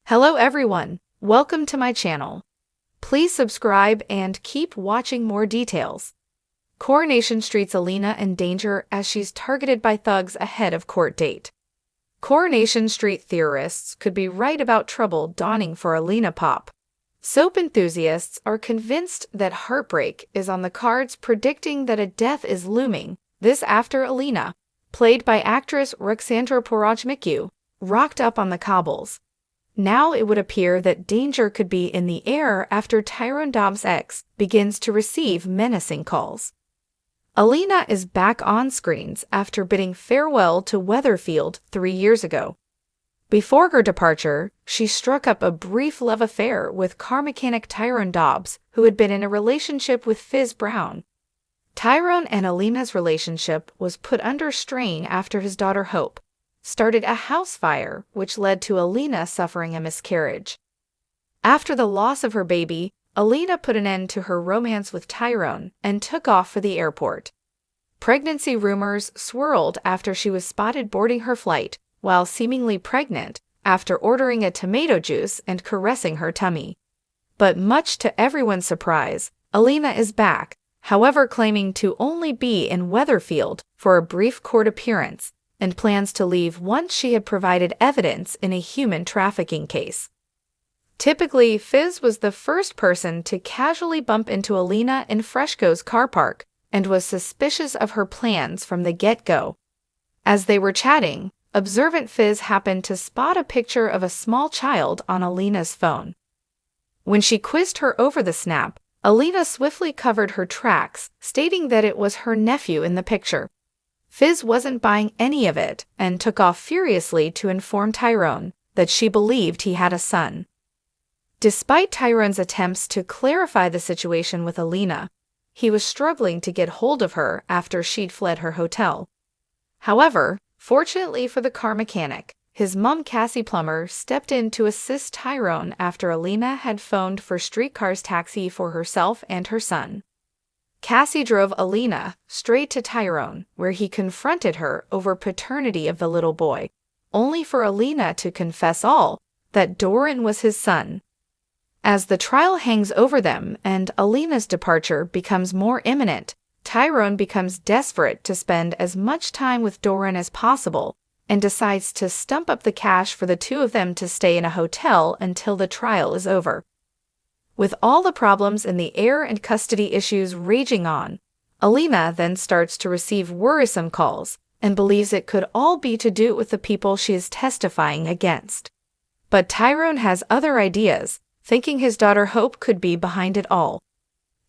Hello everyone, welcome to my channel. Please subscribe and keep watching more details. Coronation Street's Alina in danger as she's targeted by thugs ahead of court date. Coronation Street theorists could be right about trouble dawning for Alina Pop. Soap enthusiasts are convinced that heartbreak is on the cards, predicting that a death is looming. This after Alina, played by actress Roxandra Porojmicu, rocked up on the cobbles. Now it would appear that danger could be in the air after Tyrone Dobbs' ex begins to receive menacing calls. Alina is back on screens after bidding farewell to Weatherfield 3 years ago. Before her departure, she struck up a brief love affair with car mechanic Tyrone Dobbs, who had been in a relationship with Fizz Brown. Tyrone and Alina's relationship was put under strain after his daughter Hope started a house fire, which led to Alina suffering a miscarriage. After the loss of her baby, Alina put an end to her romance with Tyrone and took off for the airport. Pregnancy rumors swirled after she was spotted boarding her flight while seemingly pregnant after ordering a tomato juice and caressing her tummy. But much to everyone's surprise, Alina is back, however claiming to only be in Weatherfield for a brief court appearance, and plans to leave once she had provided evidence in a human trafficking case. Typically, Fizz was the first person to casually bump into Alina in Freshco's car park and was suspicious of her plans from the get-go. As they were chatting, observant Fizz happened to spot a picture of a small child on Alina's phone. When she quizzed her over the snap, Alina swiftly covered her tracks, stating that it was her nephew in the picture. Fizz wasn't buying any of it and took off furiously to inform Tyrone that she believed he had a son. Despite Tyrone's attempts to clarify the situation with Alina, he was struggling to get hold of her after she'd fled her hotel. However, fortunately for the car mechanic, his mom Cassie Plummer stepped in to assist Tyrone after Alina had phoned for Streetcar's taxi for herself and her son. Cassie drove Alina straight to Tyrone, where he confronted her over paternity of the little boy, only for Alina to confess all, that Doran was his son. As the trial hangs over them and Alina's departure becomes more imminent, Tyrone becomes desperate to spend as much time with Doran as possible and decides to stump up the cash for the two of them to stay in a hotel until the trial is over. With all the problems in the air and custody issues raging on, Alina then starts to receive worrisome calls and believes it could all be to do with the people she is testifying against. But Tyrone has other ideas, thinking his daughter Hope could be behind it all.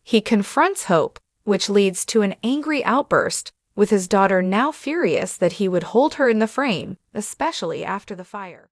He confronts Hope, which leads to an angry outburst, with his daughter now furious that he would hold her in the frame, especially after the fire.